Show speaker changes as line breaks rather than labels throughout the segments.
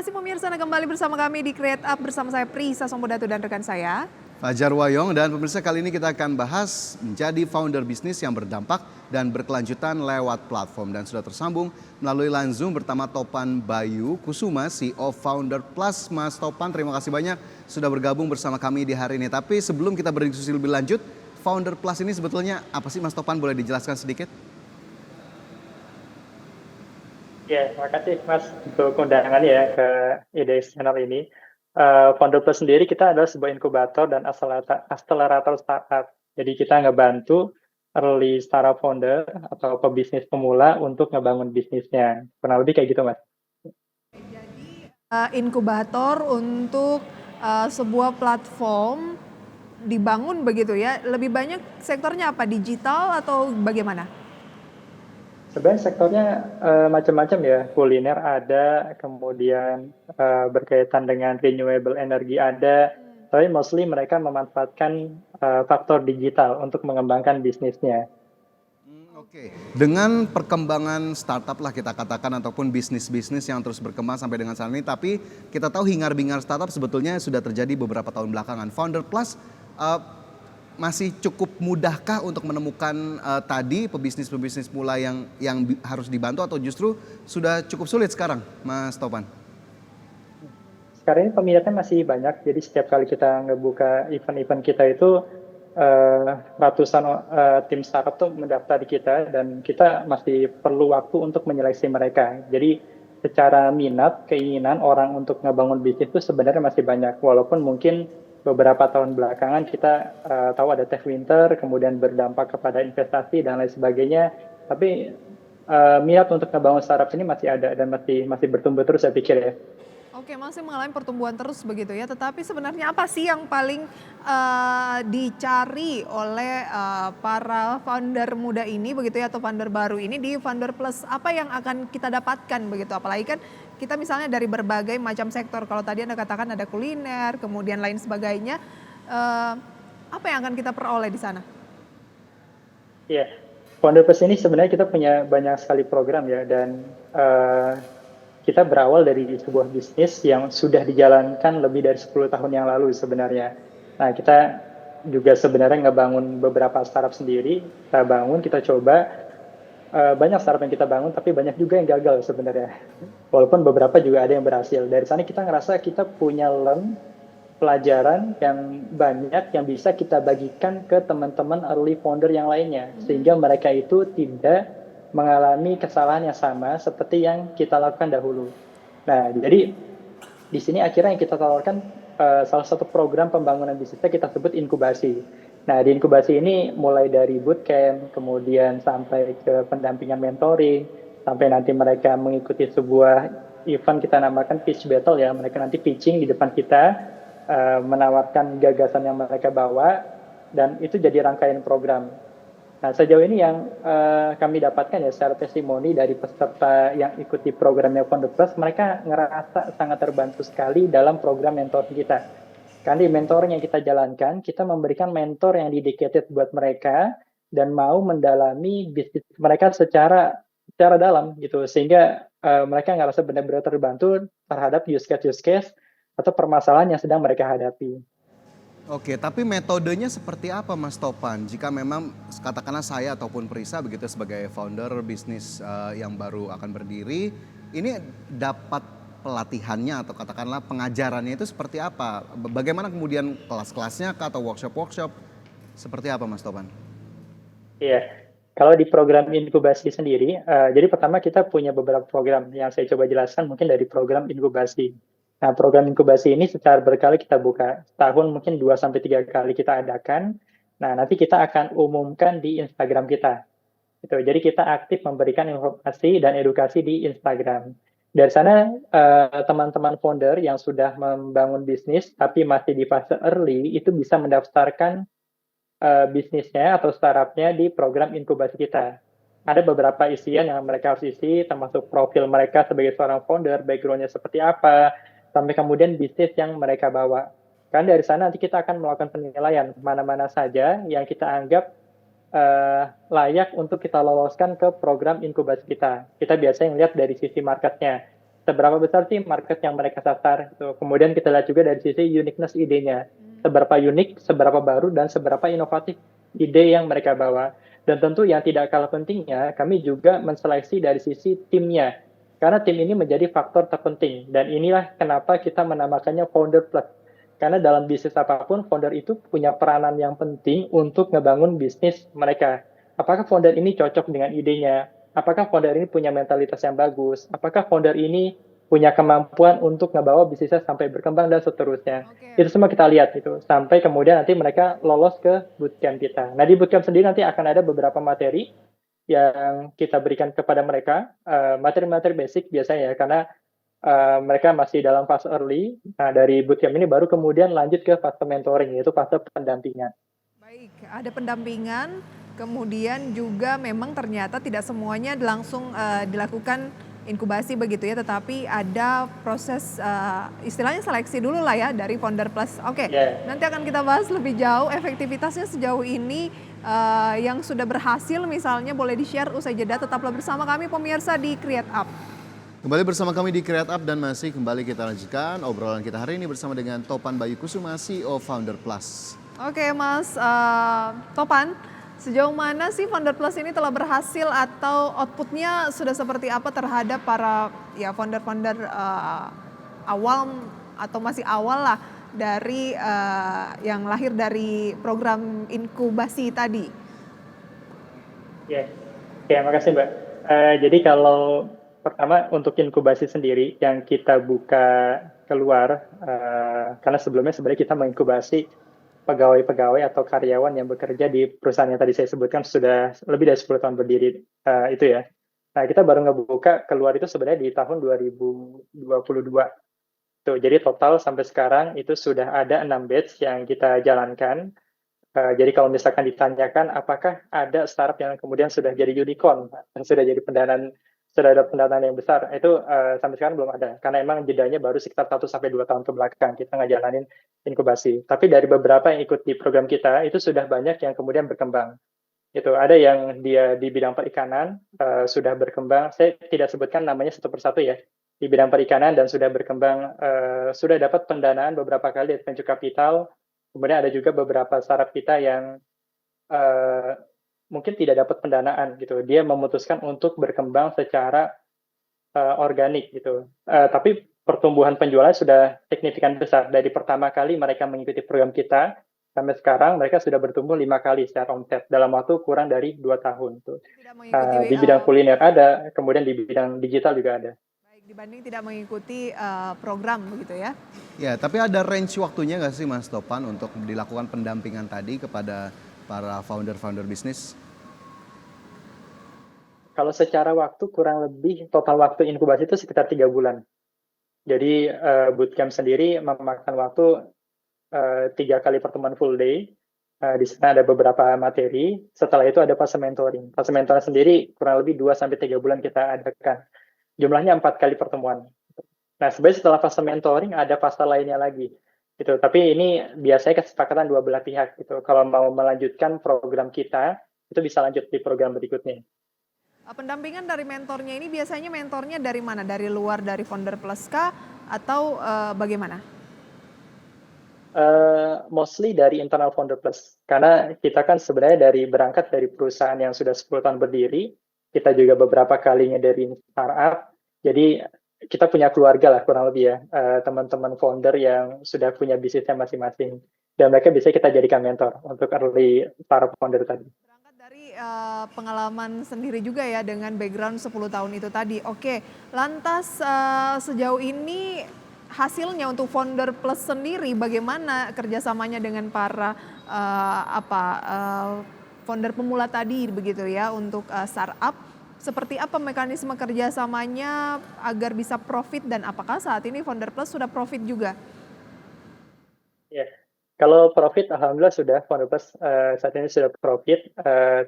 kasih pemirsa, Anda kembali bersama kami di Create Up bersama saya Prisa Sombodatu dan rekan saya
Fajar Wayong. Dan pemirsa, kali ini kita akan bahas menjadi founder bisnis yang berdampak dan berkelanjutan lewat platform. Dan sudah tersambung melalui line Zoom bersama Topan Bayu Kusuma, CEO Founder Plus. Mas Topan, terima kasih banyak sudah bergabung bersama kami di hari ini. Tapi sebelum kita berdiskusi lebih lanjut, Founder Plus ini sebetulnya apa sih, Mas Topan? Boleh dijelaskan sedikit?
Ya, terima kasih Mas untuk undangannya ya ke IDX Channel ini. Founder Plus sendiri kita adalah sebuah inkubator dan akselerator startup. Jadi kita ngebantu early startup founder atau pebisnis pemula untuk ngebangun bisnisnya. Kurang lebih kayak gitu, Mas.
inkubator untuk sebuah platform dibangun begitu ya. Lebih banyak sektornya apa? Digital atau bagaimana?
Sebenarnya sektornya macam-macam ya. Kuliner ada, kemudian berkaitan dengan renewable energy ada. Tapi mostly mereka memanfaatkan faktor digital untuk mengembangkan bisnisnya.
Oke, dengan perkembangan startup lah kita katakan ataupun bisnis-bisnis yang terus berkembang sampai dengan saat ini, tapi kita tahu hingar-bingar startup sebetulnya sudah terjadi beberapa tahun belakangan. Founder Plus masih cukup mudahkah untuk menemukan tadi pebisnis-pebisnis mula yang harus dibantu, atau justru sudah cukup sulit sekarang, Mas Topan?
Sekarang ini peminatnya masih banyak, jadi setiap kali kita ngebuka event-event kita itu ratusan tim startup tuh mendaftar di kita, dan kita masih perlu waktu untuk menyeleksi mereka. Jadi secara minat, keinginan orang untuk ngebangun bisnis itu sebenarnya masih banyak, walaupun mungkin beberapa tahun belakangan kita tahu ada tech winter, kemudian berdampak kepada investasi dan lain sebagainya. Tapi minat untuk ngebangun startup ini masih ada dan masih bertumbuh terus, saya pikir ya.
Oke, masih mengalami pertumbuhan terus begitu ya. Tetapi sebenarnya apa sih yang paling dicari oleh para founder muda ini begitu ya, atau founder baru ini di Founder Plus? Apa yang akan kita dapatkan begitu? Apalagi kan kita misalnya dari berbagai macam sektor. Kalau tadi Anda katakan ada kuliner, kemudian lain sebagainya. Apa yang akan kita peroleh di sana?
Iya, Founder Plus ini sebenarnya kita punya banyak sekali program ya, dan kita berawal dari sebuah bisnis yang sudah dijalankan lebih dari 10 tahun yang lalu sebenarnya. Nah, kita juga sebenarnya ngebangun beberapa startup sendiri. Kita coba. Banyak startup yang kita bangun, tapi banyak juga yang gagal sebenarnya. Walaupun beberapa juga ada yang berhasil. Dari sana kita ngerasa kita punya pelajaran yang banyak yang bisa kita bagikan ke teman-teman early founder yang lainnya. Sehingga mereka itu tidak mengalami kesalahan yang sama seperti yang kita lakukan dahulu. Nah, jadi di sini akhirnya yang kita tawarkan salah satu program pembangunan bisnisnya kita sebut inkubasi. Nah, di inkubasi ini mulai dari bootcamp, kemudian sampai ke pendampingan mentoring, sampai nanti mereka mengikuti sebuah event kita namakan pitch battle ya. Mereka nanti pitching di depan kita, menawarkan gagasan yang mereka bawa, dan itu jadi rangkaian program. Nah, sejauh ini yang kami dapatkan ya secara testimoni dari peserta yang ikuti programnya Founder Plus, mereka ngerasa sangat terbantu sekali dalam program mentoring kita. Karena di mentoring yang kita jalankan, kita memberikan mentor yang dedicated buat mereka dan mau mendalami bisnis mereka secara dalam gitu, sehingga mereka ngerasa benar-benar terbantu terhadap use case atau permasalahan yang sedang mereka hadapi.
Oke, tapi metodenya seperti apa, Mas Topan? Jika memang katakanlah saya ataupun Prisa begitu sebagai founder bisnis yang baru akan berdiri, ini dapat pelatihannya atau katakanlah pengajarannya itu seperti apa? Bagaimana kemudian kelas-kelasnya atau workshop-workshop? Seperti apa, Mas Topan?
Iya, kalau di program inkubasi sendiri, jadi pertama kita punya beberapa program yang saya coba jelaskan mungkin dari program inkubasi. Nah, program inkubasi ini secara berkali kita buka. Setahun mungkin 2-3 kali kita adakan. Nah, nanti kita akan umumkan di Instagram kita. Gitu. Jadi kita aktif memberikan informasi dan edukasi di Instagram. Dari sana teman-teman founder yang sudah membangun bisnis tapi masih di fase early itu bisa mendaftarkan bisnisnya atau startupnya di program inkubasi kita. Ada beberapa isian yang mereka harus isi, termasuk profil mereka sebagai seorang founder, background-nya seperti apa, sampai kemudian bisnis yang mereka bawa. Kan dari sana nanti kita akan melakukan penilaian mana-mana saja yang kita anggap layak untuk kita loloskan ke program inkubasi kita. Kita biasanya melihat dari sisi marketnya. seberapa besar sih market yang mereka sasar. Gitu. Kemudian kita lihat juga dari sisi uniqueness idenya, seberapa unik, seberapa baru, dan seberapa inovatif ide yang mereka bawa. Dan tentu yang tidak kalah pentingnya, kami juga menseleksi dari sisi timnya. Karena tim ini menjadi faktor terpenting. Dan inilah kenapa kita menamakannya Founder Plus. Karena dalam bisnis apapun, founder itu punya peranan yang penting untuk ngebangun bisnis mereka. Apakah founder ini cocok dengan idenya? Apakah founder ini punya mentalitas yang bagus? Apakah founder ini punya kemampuan untuk ngebawa bisnisnya sampai berkembang dan seterusnya?
Oke.
Itu semua kita lihat itu. Sampai kemudian nanti mereka lolos ke bootcamp kita. Nah, di bootcamp sendiri nanti akan ada beberapa materi yang kita berikan kepada mereka, materi-materi basic biasanya ya, karena mereka masih dalam fase early. Nah, dari bootcamp ini baru kemudian lanjut ke fase mentoring, yaitu fase pendampingan.
Baik, ada pendampingan, kemudian juga memang ternyata tidak semuanya langsung dilakukan inkubasi begitu ya, tetapi ada proses istilahnya seleksi dulu lah ya dari Founder Plus. Oke,
Yeah.
nanti akan kita bahas lebih jauh efektivitasnya sejauh ini yang sudah berhasil misalnya boleh di-share usai jeda. Tetaplah bersama kami pemirsa di Create Up.
Kembali bersama kami di Create Up dan masih kembali kita lanjutkan obrolan kita hari ini bersama dengan Topan Bayu Kusuma, CEO Founder Plus.
Oke Mas Topan, sejauh mana sih Founder Plus ini telah berhasil atau outputnya sudah seperti apa terhadap para ya founder-founder awal atau masih awal lah dari yang lahir dari program inkubasi tadi?
Ya, yeah. Makasih Mbak. Jadi kalau pertama untuk inkubasi sendiri yang kita buka keluar, karena sebelumnya sebenarnya kita menginkubasi pegawai-pegawai atau karyawan yang bekerja di perusahaan yang tadi saya sebutkan sudah lebih dari 10 tahun berdiri itu ya. Nah, kita baru ngebuka keluar itu sebenarnya di tahun 2022. Tuh, jadi total sampai sekarang itu sudah ada 6 batch yang kita jalankan. Jadi kalau misalkan ditanyakan apakah ada startup yang kemudian sudah jadi unicorn, sudah jadi sudah ada pendanaan yang besar, itu sampai sekarang belum ada. Karena emang jedanya baru sekitar 1-2 tahun ke belakang kita ngejalanin inkubasi. Tapi dari beberapa yang ikut di program kita, itu sudah banyak yang kemudian berkembang. Itu ada yang dia di bidang perikanan, sudah berkembang. Saya tidak sebutkan namanya satu persatu ya. Di bidang perikanan dan sudah berkembang, sudah dapat pendanaan beberapa kali dari venture capital. Kemudian ada juga beberapa startup kita yang mungkin tidak dapat pendanaan gitu. Dia memutuskan untuk berkembang secara organik gitu. Tapi pertumbuhan penjualan sudah signifikan besar. Dari pertama kali mereka mengikuti program kita, sampai sekarang mereka sudah bertumbuh 5 kali secara omset dalam waktu kurang dari 2 tahun. Tuh.
Tidak mengikuti
Di bidang kuliner ada, kemudian di bidang digital juga ada.
baik dibanding tidak mengikuti program begitu ya.
Ya, tapi ada range waktunya nggak sih Mas Topan untuk dilakukan pendampingan tadi kepada para founder-founder bisnis?
Kalau secara waktu kurang lebih total waktu inkubasi itu sekitar 3 bulan. Jadi bootcamp sendiri memakan waktu 3 kali pertemuan full day. Di sana ada beberapa materi. Setelah itu ada fase mentoring. Fase mentoring sendiri kurang lebih 2-3 bulan kita adakan. Jumlahnya 4 kali pertemuan. Nah, sebenarnya setelah fase mentoring ada fase lainnya lagi. Gitu. Tapi ini biasanya kesepakatan dua belah pihak. Gitu. Kalau mau melanjutkan program kita, itu bisa lanjut di program berikutnya.
Pendampingan dari mentornya ini biasanya mentornya dari mana? Dari luar dari Founder Plus kah atau bagaimana?
Mostly dari internal Founder Plus. Karena kita kan sebenarnya berangkat dari perusahaan yang sudah 10 tahun berdiri, kita juga beberapa kalinya dari startup. Jadi kita punya keluarga lah kurang lebih ya, teman-teman founder yang sudah punya bisnisnya masing-masing. Dan mereka bisa kita jadikan mentor untuk early startup founder tadi.
Berangkat dari pengalaman sendiri juga ya dengan background 10 tahun itu tadi. Oke, lantas sejauh ini hasilnya untuk Founder Plus sendiri bagaimana kerjasamanya dengan para founder pemula tadi begitu ya untuk startup? Seperti apa mekanisme kerjasamanya agar bisa profit dan apakah saat ini Founder Plus sudah profit juga?
Ya, kalau profit alhamdulillah sudah Founder Plus saat ini sudah profit.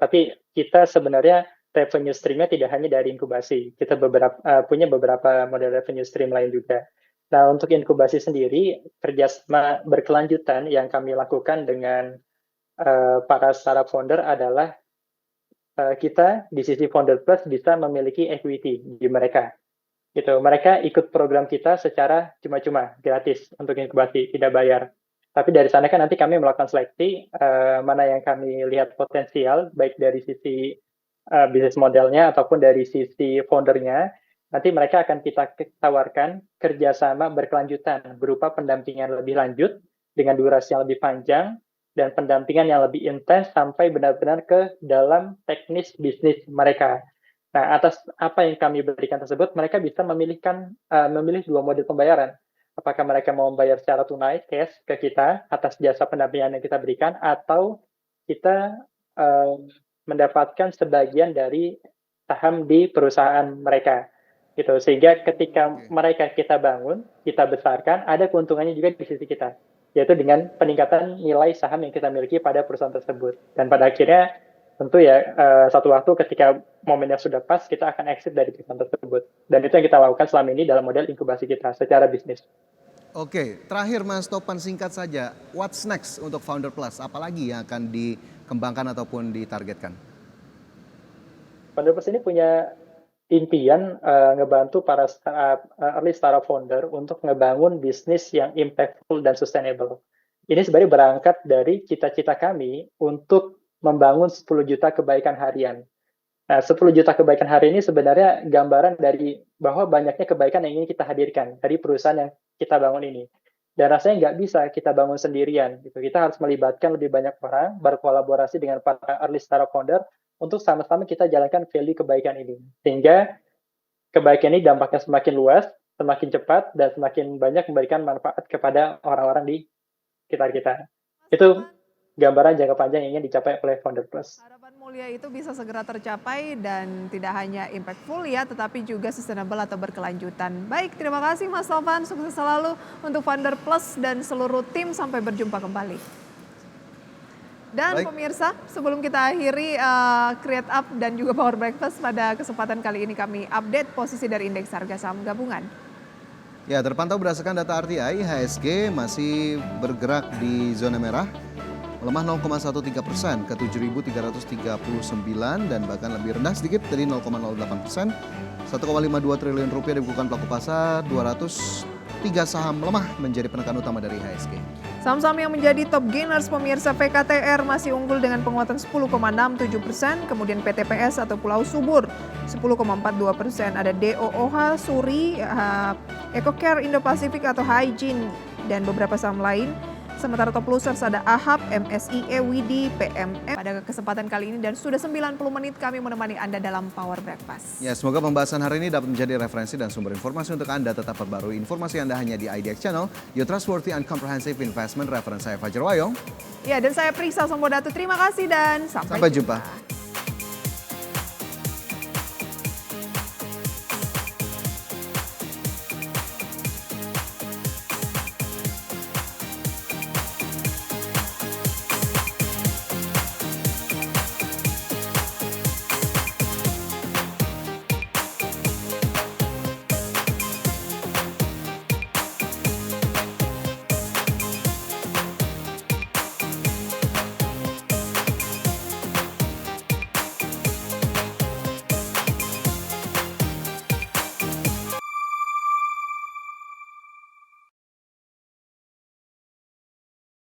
Tapi kita sebenarnya revenue streamnya tidak hanya dari inkubasi. Kita punya beberapa model revenue stream lain juga. Nah, untuk inkubasi sendiri, kerjasama berkelanjutan yang kami lakukan dengan para startup founder adalah kita di sisi Founder Plus bisa memiliki equity di mereka. gitu. Mereka ikut program kita secara cuma-cuma, gratis untuk inkubasi, tidak bayar. Tapi dari sana kan nanti kami melakukan seleksi mana yang kami lihat potensial, baik dari sisi bisnis modelnya ataupun dari sisi foundernya. Nanti mereka akan kita tawarkan kerjasama berkelanjutan berupa pendampingan lebih lanjut dengan durasi yang lebih panjang dan pendampingan yang lebih intens sampai benar-benar ke dalam teknis bisnis mereka. Nah, atas apa yang kami berikan tersebut, mereka bisa memilih dua model pembayaran. Apakah mereka mau membayar secara tunai, cash, ke kita atas jasa pendampingan yang kita berikan, atau kita mendapatkan sebagian dari saham di perusahaan mereka. Gitu. Sehingga ketika mereka kita bangun, kita besarkan, ada keuntungannya juga di sisi kita, yaitu dengan peningkatan nilai saham yang kita miliki pada perusahaan tersebut. Dan pada akhirnya tentu ya satu waktu ketika momennya sudah pas, kita akan exit dari perusahaan tersebut. Dan itu yang kita lakukan selama ini dalam model inkubasi kita secara bisnis.
Oke, terakhir Mas Topan, singkat saja, what's next untuk Founder Plus? Apalagi yang akan dikembangkan ataupun ditargetkan?
Founder Plus ini punya impian ngebantu para early startup founder untuk ngebangun bisnis yang impactful dan sustainable. Ini sebenarnya berangkat dari cita-cita kami untuk membangun 10 juta kebaikan harian. Nah, 10 juta kebaikan hari ini sebenarnya gambaran dari bahwa banyaknya kebaikan yang ingin kita hadirkan dari perusahaan yang kita bangun ini. Dan rasanya nggak bisa kita bangun sendirian. Gitu. Kita harus melibatkan lebih banyak orang, berkolaborasi dengan para early startup founder untuk sama-sama kita jalankan value kebaikan ini. Sehingga kebaikan ini dampaknya semakin luas, semakin cepat, dan semakin banyak memberikan manfaat kepada orang-orang di sekitar kita. Itu gambaran jangka panjang yang ingin dicapai oleh Founder Plus.
Harapan mulia itu bisa segera tercapai dan tidak hanya impactful ya, tetapi juga sustainable atau berkelanjutan. Baik, terima kasih Mas Topan, sukses selalu untuk Founder Plus dan seluruh tim, sampai berjumpa kembali. Dan
Baik.
pemirsa, sebelum kita akhiri Create Up dan juga Power Breakfast, pada kesempatan kali ini kami update posisi dari indeks harga saham gabungan.
Ya, terpantau berdasarkan data RTI, HSG masih bergerak di zona merah, melemah 0,13% ke 7.339 dan bahkan lebih rendah sedikit dari 0,08%. 1,52 triliun rupiah dibukukan pelaku pasar, 203 saham melemah menjadi penekan utama dari HSG.
Saham-saham yang menjadi top gainers pemirsa, VKTR masih unggul dengan penguatan 10,67%, kemudian PTPS atau Pulau Subur 10,42%, ada DOOH, Suri, EcoCare Indo-Pasifik atau Hygiene, dan beberapa saham lain. Sementara top losers ada AHAP, MSI, EWD, PMM. Pada kesempatan kali ini dan sudah 90 menit kami menemani Anda dalam Power Breakfast.
Ya, semoga pembahasan hari ini dapat menjadi referensi dan sumber informasi untuk Anda tetap perbarui informasi Anda hanya di IDX Channel, your trustworthy and comprehensive investment reference. Saya Fajar Wayong.
Ya, dan saya Prisa Sombodatu. Terima kasih dan sampai
jumpa.